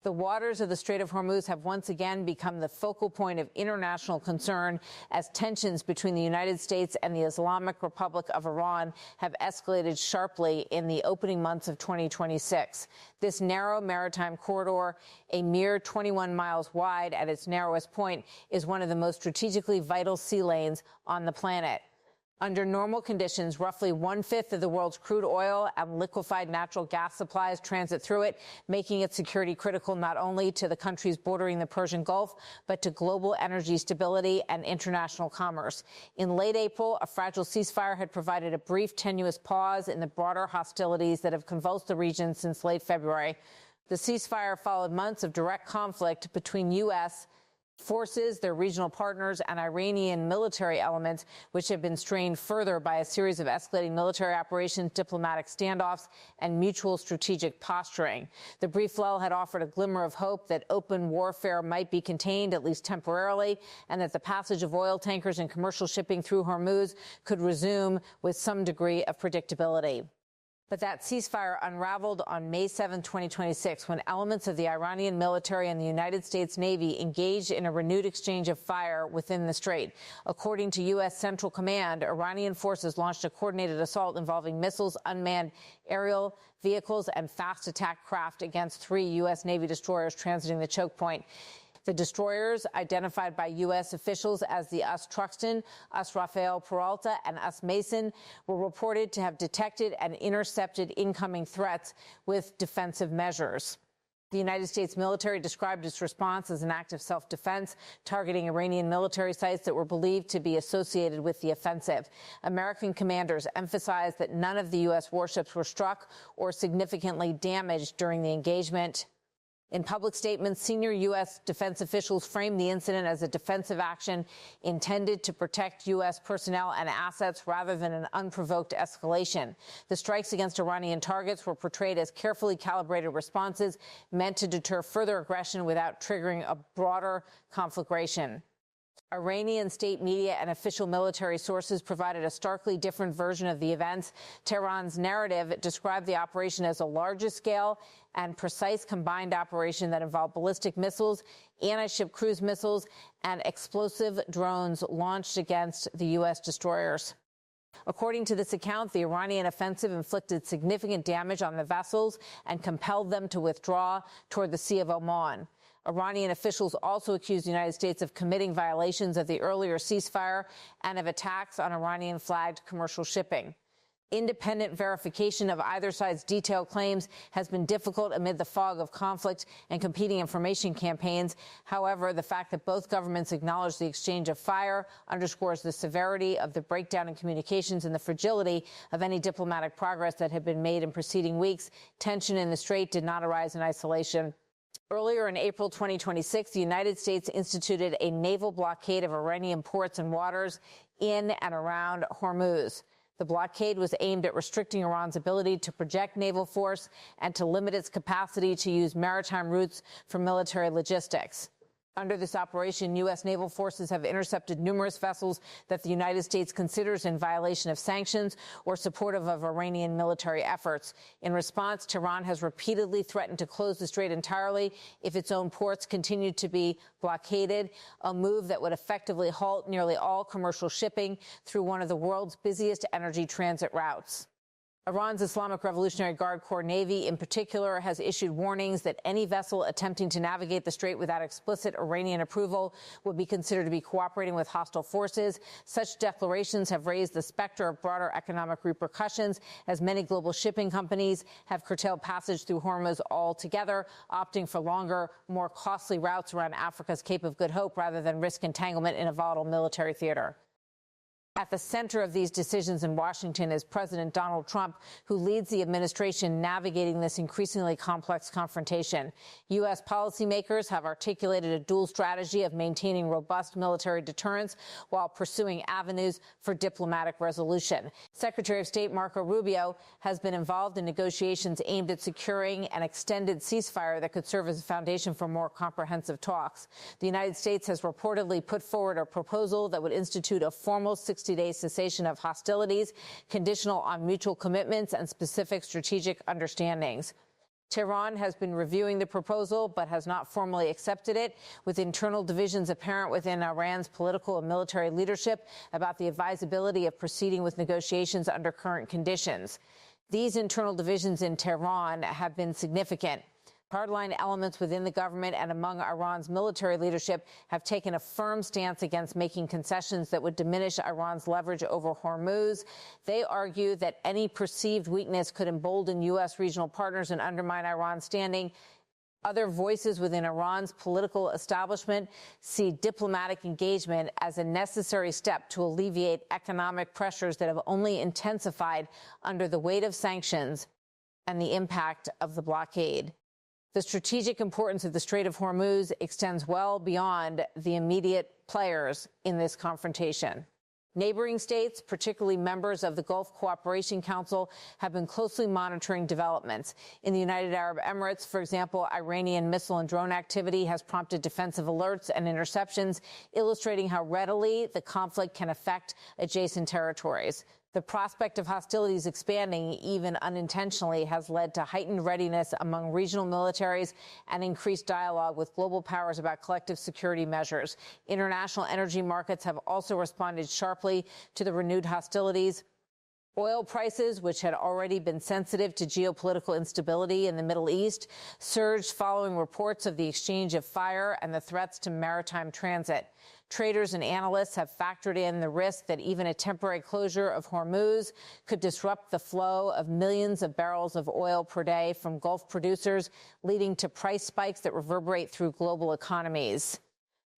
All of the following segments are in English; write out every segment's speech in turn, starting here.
The waters of the Strait of Hormuz have once again become the focal point of international concern as tensions between the United States and the Islamic Republic of Iran have escalated sharply in the opening months of 2026. This narrow maritime corridor, a mere 21 miles wide at its narrowest point, is one of the most strategically vital sea lanes on the planet. Under normal conditions, roughly one-fifth of the world's crude oil and liquefied natural gas supplies transit through it, making it security critical not only to the countries bordering the Persian Gulf, but to global energy stability and international commerce. In late April, a fragile ceasefire had provided a brief, tenuous pause in the broader hostilities that have convulsed the region since late February. The ceasefire followed months of direct conflict between U.S. forces, their regional partners, and Iranian military elements, which have been strained further by a series of escalating military operations, diplomatic standoffs, and mutual strategic posturing. The brief lull had offered a glimmer of hope that open warfare might be contained, at least temporarily, and that the passage of oil tankers and commercial shipping through Hormuz could resume with some degree of predictability. But that ceasefire unraveled on May 7, 2026, when elements of the Iranian military and the United States Navy engaged in a renewed exchange of fire within the strait. According to U.S. Central Command, Iranian forces launched a coordinated assault involving missiles, unmanned aerial vehicles, and fast attack craft against 3 U.S. Navy destroyers transiting the choke point. The destroyers, identified by U.S. officials as the Truxtun, Rafael Peralta, and Mason, were reported to have detected and intercepted incoming threats with defensive measures. The United States military described its response as an act of self-defense, targeting Iranian military sites that were believed to be associated with the offensive. American commanders emphasized that none of the U.S. warships were struck or significantly damaged during the engagement. In public statements, senior U.S. defense officials framed the incident as a defensive action intended to protect U.S. personnel and assets rather than an unprovoked escalation. The strikes against Iranian targets were portrayed as carefully calibrated responses meant to deter further aggression without triggering a broader conflagration. Iranian state media and official military sources provided a starkly different version of the events. Tehran's narrative described the operation as a larger-scale and precise combined operation that involved ballistic missiles, anti-ship cruise missiles, and explosive drones launched against the U.S. destroyers. According to this account, the Iranian offensive inflicted significant damage on the vessels and compelled them to withdraw toward the Sea of Oman. Iranian officials also accused the United States of committing violations of the earlier ceasefire and of attacks on Iranian-flagged commercial shipping. Independent verification of either side's detailed claims has been difficult amid the fog of conflict and competing information campaigns. However, the fact that both governments acknowledge the exchange of fire underscores the severity of the breakdown in communications and the fragility of any diplomatic progress that had been made in preceding weeks. Tension in the strait did not arise in isolation. Earlier in April 2026, the United States instituted a naval blockade of Iranian ports and waters in and around Hormuz. The blockade was aimed at restricting Iran's ability to project naval force and to limit its capacity to use maritime routes for military logistics. Under this operation, U.S. naval forces have intercepted numerous vessels that the United States considers in violation of sanctions or supportive of Iranian military efforts. In response, Tehran has repeatedly threatened to close the strait entirely if its own ports continue to be blockaded, a move that would effectively halt nearly all commercial shipping through one of the world's busiest energy transit routes. Iran's Islamic Revolutionary Guard Corps Navy, in particular, has issued warnings that any vessel attempting to navigate the strait without explicit Iranian approval would be considered to be cooperating with hostile forces. Such declarations have raised the specter of broader economic repercussions, as many global shipping companies have curtailed passage through Hormuz altogether, opting for longer, more costly routes around Africa's Cape of Good Hope rather than risk entanglement in a volatile military theater. At the center of these decisions in Washington is President Donald Trump, who leads the administration navigating this increasingly complex confrontation. U.S. policymakers have articulated a dual strategy of maintaining robust military deterrence while pursuing avenues for diplomatic resolution. Secretary of State Marco Rubio has been involved in negotiations aimed at securing an extended ceasefire that could serve as a foundation for more comprehensive talks. The United States has reportedly put forward a proposal that would institute a formal 60-day cessation of hostilities, conditional on mutual commitments and specific strategic understandings. Tehran has been reviewing the proposal but has not formally accepted it, with internal divisions apparent within Iran's political and military leadership about the advisability of proceeding with negotiations under current conditions. These internal divisions in Tehran have been significant. Hardline elements within the government and among Iran's military leadership have taken a firm stance against making concessions that would diminish Iran's leverage over Hormuz. They argue that any perceived weakness could embolden U.S. regional partners and undermine Iran's standing. Other voices within Iran's political establishment see diplomatic engagement as a necessary step to alleviate economic pressures that have only intensified under the weight of sanctions and the impact of the blockade. The strategic importance of the Strait of Hormuz extends well beyond the immediate players in this confrontation. Neighboring states, particularly members of the Gulf Cooperation Council, have been closely monitoring developments. In the United Arab Emirates, for example, Iranian missile and drone activity has prompted defensive alerts and interceptions, illustrating how readily the conflict can affect adjacent territories. The prospect of hostilities expanding, even unintentionally, has led to heightened readiness among regional militaries and increased dialogue with global powers about collective security measures. International energy markets have also responded sharply to the renewed hostilities. Oil prices, which had already been sensitive to geopolitical instability in the Middle East, surged following reports of the exchange of fire and the threats to maritime transit. Traders and analysts have factored in the risk that even a temporary closure of Hormuz could disrupt the flow of millions of barrels of oil per day from Gulf producers, leading to price spikes that reverberate through global economies.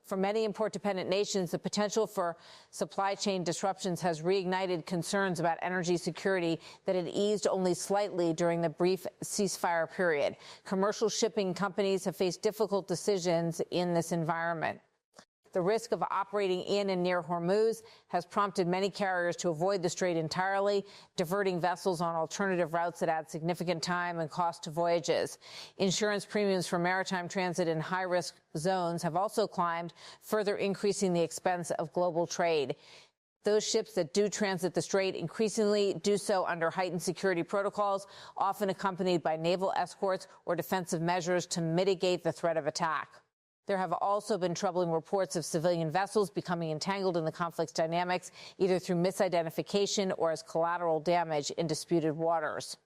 For many import-dependent nations, the potential for supply chain disruptions has reignited concerns about energy security that had eased only slightly during the brief ceasefire period. Commercial shipping companies have faced difficult decisions in this environment. The risk of operating in and near Hormuz has prompted many carriers to avoid the strait entirely, diverting vessels on alternative routes that add significant time and cost to voyages. Insurance premiums for maritime transit in high-risk zones have also climbed, further increasing the expense of global trade. Those ships that do transit the strait increasingly do so under heightened security protocols, often accompanied by naval escorts or defensive measures to mitigate the threat of attack. There have also been troubling reports of civilian vessels becoming entangled in the conflict's dynamics, either through misidentification or as collateral damage in disputed waters.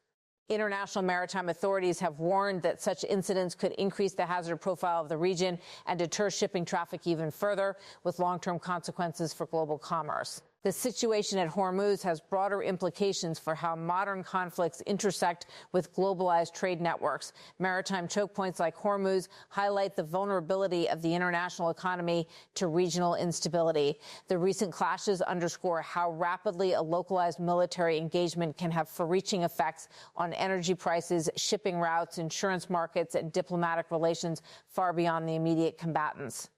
International maritime authorities have warned that such incidents could increase the hazard profile of the region and deter shipping traffic even further, with long-term consequences for global commerce. The situation at Hormuz has broader implications for how modern conflicts intersect with globalized trade networks. Maritime choke points like Hormuz highlight the vulnerability of the international economy to regional instability. The recent clashes underscore how rapidly a localized military engagement can have far-reaching effects on energy prices, shipping routes, insurance markets, and diplomatic relations far beyond the immediate combatants.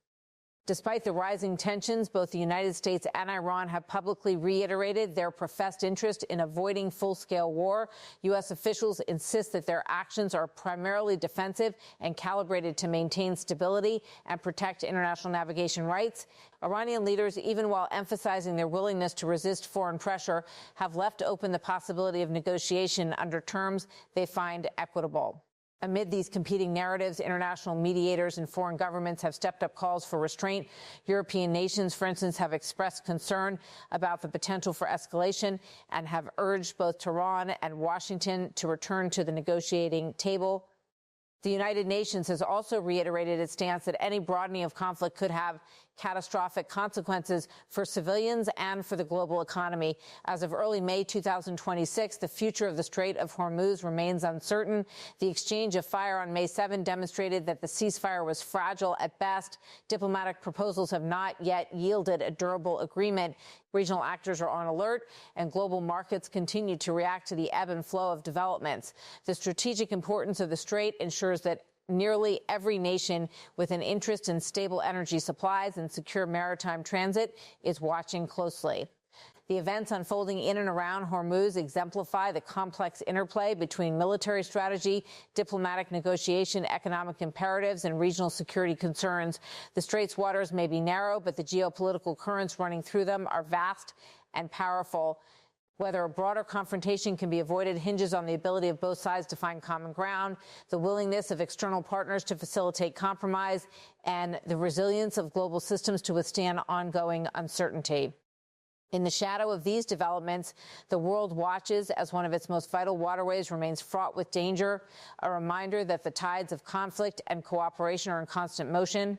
Despite the rising tensions, both the United States and Iran have publicly reiterated their professed interest in avoiding full-scale war. U.S. officials insist that their actions are primarily defensive and calibrated to maintain stability and protect international navigation rights. Iranian leaders, even while emphasizing their willingness to resist foreign pressure, have left open the possibility of negotiation under terms they find equitable. Amid these competing narratives, international mediators and foreign governments have stepped up calls for restraint. European nations, for instance, have expressed concern about the potential for escalation and have urged both Tehran and Washington to return to the negotiating table. The United Nations has also reiterated its stance that any broadening of conflict could have catastrophic consequences for civilians and for the global economy. As of early May 2026, the future of the Strait of Hormuz remains uncertain. The exchange of fire on May 7 demonstrated that the ceasefire was fragile at best. Diplomatic proposals have not yet yielded a durable agreement. Regional actors are on alert, and global markets continue to react to the ebb and flow of developments. The strategic importance of the strait ensures that nearly every nation with an interest in stable energy supplies and secure maritime transit is watching closely. The events unfolding in and around Hormuz exemplify the complex interplay between military strategy, diplomatic negotiation, economic imperatives, and regional security concerns. The strait's waters may be narrow, but the geopolitical currents running through them are vast and powerful. Whether a broader confrontation can be avoided hinges on the ability of both sides to find common ground, the willingness of external partners to facilitate compromise, and the resilience of global systems to withstand ongoing uncertainty. In the shadow of these developments, the world watches as one of its most vital waterways remains fraught with danger, a reminder that the tides of conflict and cooperation are in constant motion.